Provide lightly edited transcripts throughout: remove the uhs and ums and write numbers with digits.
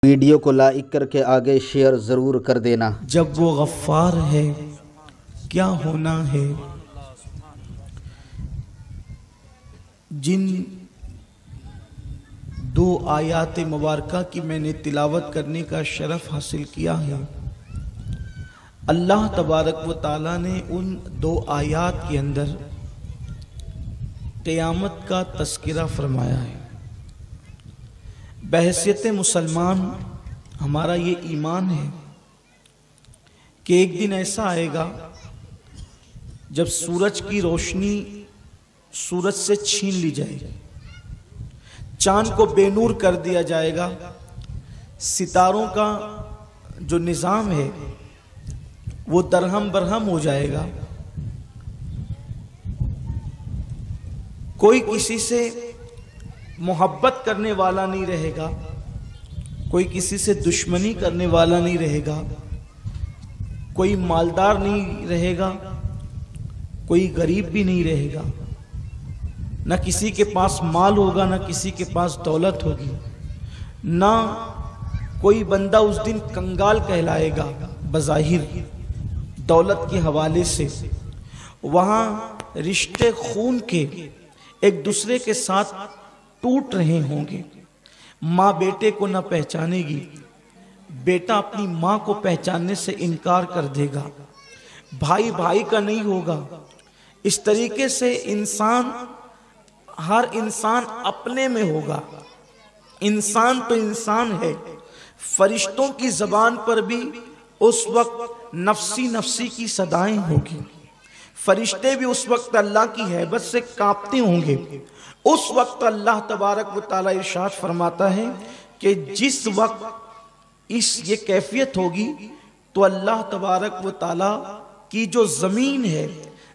Video को like करके आगे शेयर ज़रूर कर देना। जब वो गफ्फार है क्या होना है। जिन दो आयात मुबारका की मैंने तिलावत करने का शरफ हासिल किया है, अल्लाह तबारक व ताला ने उन दो आयात के अंदर क़यामत का तस्किरा फरमाया है। बहैसियत मुसलमान हमारा ये ईमान है कि एक दिन ऐसा आएगा जब सूरज की रोशनी सूरज से छीन ली जाएगी, चांद को बेनूर कर दिया जाएगा, सितारों का जो निज़ाम है वो दरहम बरहम हो जाएगा। कोई किसी से मोहब्बत करने वाला नहीं रहेगा, कोई किसी से दुश्मनी करने वाला नहीं रहेगा, कोई मालदार नहीं रहेगा, कोई गरीब भी नहीं रहेगा, ना किसी के पास माल होगा, ना किसी के पास दौलत होगी, ना कोई बंदा उस दिन कंगाल कहलाएगा बज़ाहिर दौलत के हवाले से। वहाँ रिश्ते खून के एक दूसरे के साथ टूट रहे होंगे। माँ बेटे को न पहचानेगी, बेटा अपनी माँ को पहचानने से इनकार कर देगा, भाई भाई का नहीं होगा। इस तरीके से हर इंसान अपने में होगा। इंसान तो इंसान है। फरिश्तों की जबान पर भी उस वक्त नफसी नफसी की सदाएं होगी। फरिश्ते भी उस वक्त अल्लाह की हैबत से कांपते होंगे। उस वक्त अल्लाह तबारक व ताला इरशाद फरमाता है कि जिस वक्त ये कैफियत होगी तो अल्लाह तबारक व ताला की जो ज़मीन है,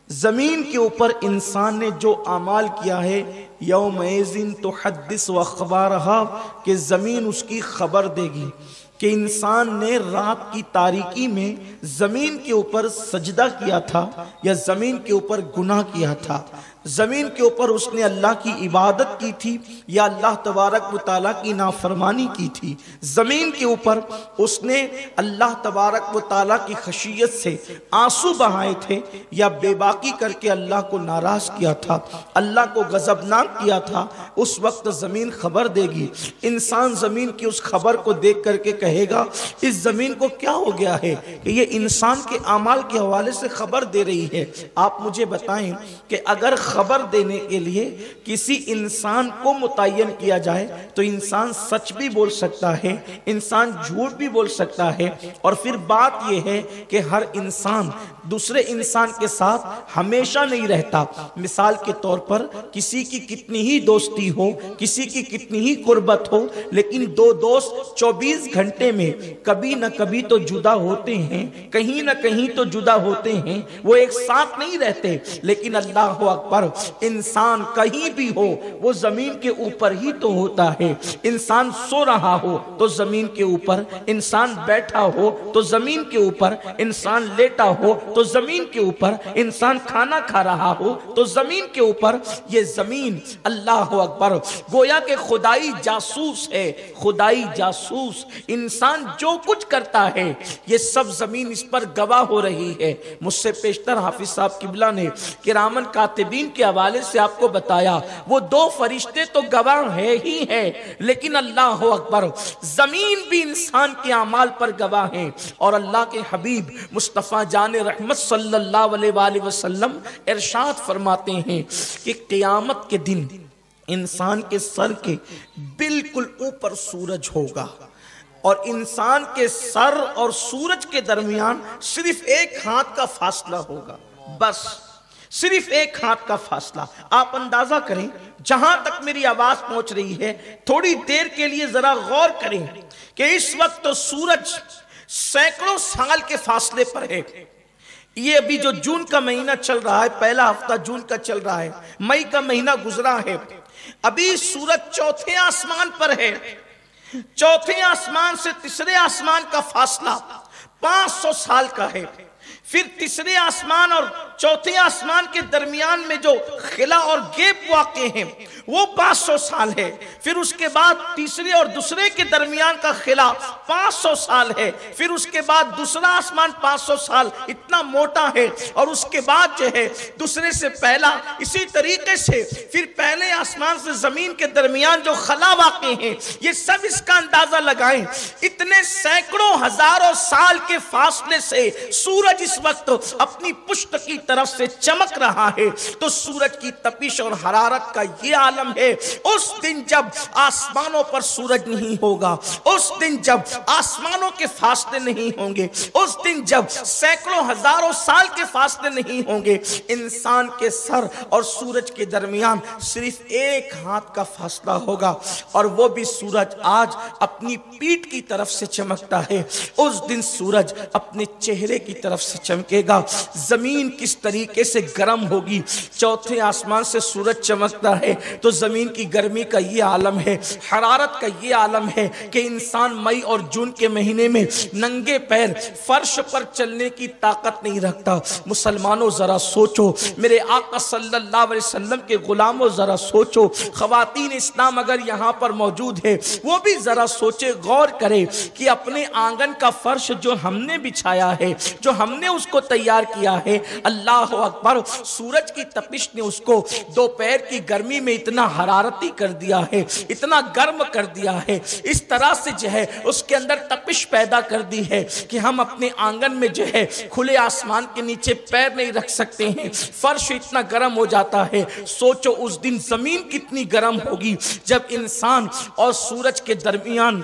ज़मीन के ऊपर इंसान ने जो अमाल किया है, यौमइज़िन तुहद्दिस व अख़बारहा, कि ज़मीन उसकी खबर देगी कि इंसान ने रात की तारीकी में ज़मीन के ऊपर सजदा किया था या ज़मीन के ऊपर गुनाह किया था, ज़मीन के ऊपर उसने अल्लाह की इबादत की थी या अल्लाह तबारक व ताला की नाफरमानी की थी, ज़मीन के ऊपर उसने अल्लाह तबारक व ताला की खशियत से आंसू बहाए थे या बेबाकी करके अल्लाह को नाराज किया था, अल्लाह को गज़बनाक किया था। उस वक्त ज़मीन खबर देगी। इंसान ज़मीन की उस खबर को देख करके कहेगा इस ज़मीन को क्या हो गया है कि ये इंसान के अमाल के हवाले से खबर दे रही है। आप मुझे बताएं कि अगर खबर देने के लिए किसी इंसान को मुतय्यन किया जाए तो इंसान सच भी बोल सकता है, इंसान झूठ भी बोल सकता है। और फिर बात यह है कि हर इंसान दूसरे इंसान के साथ हमेशा नहीं रहता। मिसाल के तौर पर किसी की कितनी ही दोस्ती हो, किसी की कितनी ही कुर्बत हो, लेकिन दो दोस्त 24 घंटे में कभी न कभी तो जुदा होते हैं, कहीं न कहीं तो जुदा होते हैं, वो एक साथ नहीं रहते। लेकिन अल्लाह अकबर, इंसान कहीं भी हो वो जमीन के ऊपर ही तो होता है। इंसान सो रहा हो तो जमीन के ऊपर, इंसान बैठा हो तो जमीन के ऊपर, इंसान लेटा हो तो जमीन के ऊपर, इंसान खाना खा रहा हो तो जमीन के ऊपर। ये जमीन अल्लाह अकबर गोया के खुदाई जासूस है, खुदाई जासूस। इंसान जो कुछ करता है ये सब जमीन इस पर गवाह हो रही है। मुझसे पेशतर हाफिज साहब किबला ने किरामन कातिबीन के हवाले से आपको बताया, वो दो फरिश्ते तो गवाह है ही है, लेकिन अल्लाह अकबर जमीन भी इंसान के अमाल पर गवाह है। और अल्लाह के हबीब मुस्तफ़ा जान रहमत सल्लल्लाहु अलैहि वसल्लम इरशाद फरमाते हैं कि क़यामत के दिन इंसान के सर के बिल्कुल ऊपर सूरज होगा और इंसान के सर और सूरज के दरमियान सिर्फ एक हाथ का फासला होगा, बस सिर्फ एक हाथ का फासला। आप अंदाजा करें, जहां तक मेरी आवाज पहुंच रही है, थोड़ी देर के लिए जरा गौर करें कि इस वक्त तो सूरज सैकड़ों साल के फासले पर है। ये अभी जो जून का महीना चल रहा है, पहला हफ्ता जून का चल रहा है, मई का महीना गुजरा है, अभी सूरज चौथे आसमान पर है। चौथे आसमान से तीसरे आसमान का फासला 500 साल का है। फिर तीसरे आसमान और चौथे आसमान के दरमियान में जो खिला और गैप वाक़े हैं वो 500 साल है। फिर उसके बाद तीसरे और दूसरे के दरमियान का खिला 500 साल है। फिर उसके बाद दूसरा आसमान 500 साल, इतना मोटा है। और उसके बाद जो है दूसरे से पहला, इसी तरीके से फिर पहले आसमान से जमीन के दरमियान जो खला वाक़े हैं, ये सब इसका अंदाजा लगाएं। इतने सैकड़ों हजारों साल के फासले से सूरज इस वक्त अपनी पुष्ट की तरफ से चमक रहा है। तो सूरज की तपिश और हरारत का ये आलम है। उस दिन जब आसमानों पर सूरज नहीं होगा, उस दिन जब आसमानों के फासले नहीं होंगे, उस दिन जब सैकड़ों हजारों साल के फासले नहीं होंगे, इंसान के सर और सूरज के दरमियान सिर्फ एक हाथ का फासला होगा। और वो भी सूरज आज अपनी पीठ की तरफ से चमकता है, उस दिन सूरज अपने चेहरे की तरफ से चमकेगा। जमीन किस तरीके से गर्म होगी। चौथे आसमान से सूरज चमकता है तो जमीन की गर्मी का ये आलम है, हरारत का ये आलम है कि इंसान मई और जून के महीने में नंगे पैर फर्श पर चलने की ताकत नहीं रखता। मुसलमानों जरा सोचो, मेरे आका सल्लल्लाहु अलैहि वसल्लम के गुलामों जरा सोचो, खवातीन इस्लाम अगर यहाँ पर मौजूद है वो भी जरा सोचे, गौर करे कि अपने आंगन का फर्श जो हमने बिछाया है, जो हमने उसको तैयार किया है, अल्लाह अकबर, सूरज की तपिश ने उसको दोपहर की गर्मी में इतना हरारती कर दिया है, इतना गर्म कर दिया है, इस तरह से जो है उसके अंदर तपिश पैदा कर दी है कि हम अपने आंगन में जो है खुले आसमान के नीचे पैर नहीं रख सकते हैं, फर्श इतना गर्म हो जाता है। सोचो उस दिन जमीन कितनी गर्म होगी जब इंसान और सूरज के दरमियान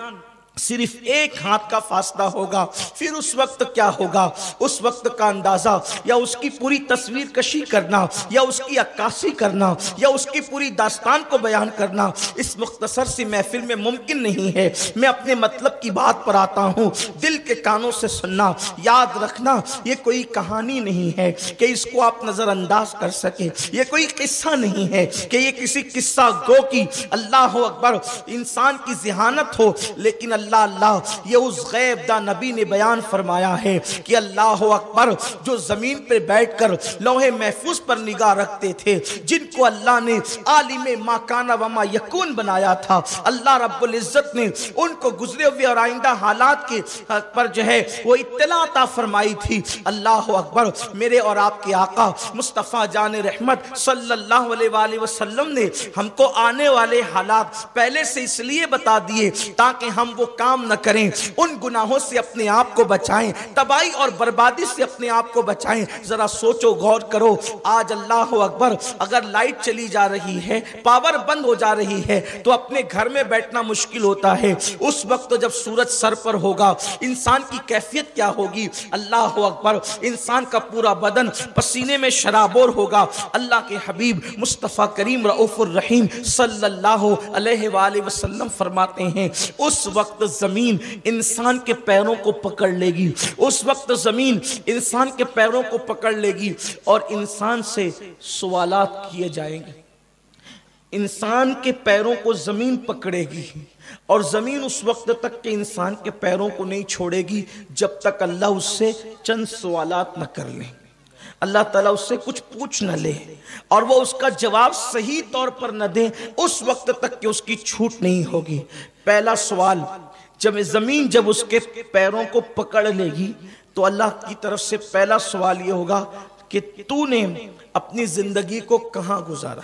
सिर्फ एक हाथ का फासला होगा। फिर उस वक्त क्या होगा, उस वक्त का अंदाजा या उसकी पूरी तस्वीर कशी करना या उसकी अक्कासी करना या उसकी पूरी दास्तान को बयान करना इस मुख्तसर सी महफिल में मुमकिन नहीं है। मैं अपने मतलब की बात पर आता हूँ, दिल के कानों से सुनना, याद रखना, ये कोई कहानी नहीं है कि इसको आप नज़रअंदाज कर सके, ये कोई किस्सा नहीं है कि ये किसी किस्सा गो की अल्लाह अकबर इंसान की ज़िहानत हो। लेकिन अल्लाह ये उस गैब दा नबी ने बयान फरमाया है कि अल्लाह अकबर जो जमीन पे बैठकर लौहे महफूज पर निगाह रखते थे, जिनको अल्लाह ने आलिमे मा काना व मा यकून बनाया था, अल्लाह रब्बुल इज्जत ने उनको गुजरे हुए और आइंदा हालात के पर जो है वो इत्तला अता फरमाई थी। अल्लाह अकबर, मेरे और आपके आका मुस्तफ़ा जान रहमत सल्लल्लाहु अलैहि वसल्लम ने हमको आने वाले हालात पहले से इसलिए बता दिए ताकि हम वो काम न करें, उन गुनाहों से अपने आप को बचाएं, तबाही और बर्बादी से अपने आप को बचाएं। जरा सोचो, गौर करो, आज अल्लाह अकबर अगर लाइट चली जा रही है, पावर बंद हो जा रही है तो अपने घर में बैठना मुश्किल होता है। उस वक्त जब सूरज सर पर होगा इंसान की कैफियत क्या होगी। अल्लाह अकबर, इंसान का पूरा बदन पसीने में शराबोर होगा। अल्लाह के हबीब मुस्तफ़ा करीम रऊफुर रहीम सल्लल्लाहु अलैहि वसल्लम फरमाते हैं उस वक्त जमीन इंसान के पैरों को पकड़ लेगी, उस वक्त जमीन इंसान के पैरों को पकड़ लेगी और इंसान से सवालात किए जाएंगे। इंसान के पैरों को जमीन पकड़ेगी और जमीन उस वक्त तक के इंसान के पैरों को नहीं छोड़ेगी जब तक अल्लाह उससे चंद सवालात न कर ले, अल्लाह ताला उससे कुछ पूछ न ले और वो उसका जवाब सही तौर पर न दे, उस वक्त तक कि उसकी छूट नहीं होगी। पहला सवाल, जब उसके पैरों को पकड़ लेगी तो अल्लाह की तरफ से पहला सवाल ये होगा कि तूने अपनी जिंदगी को कहाँ गुजारा।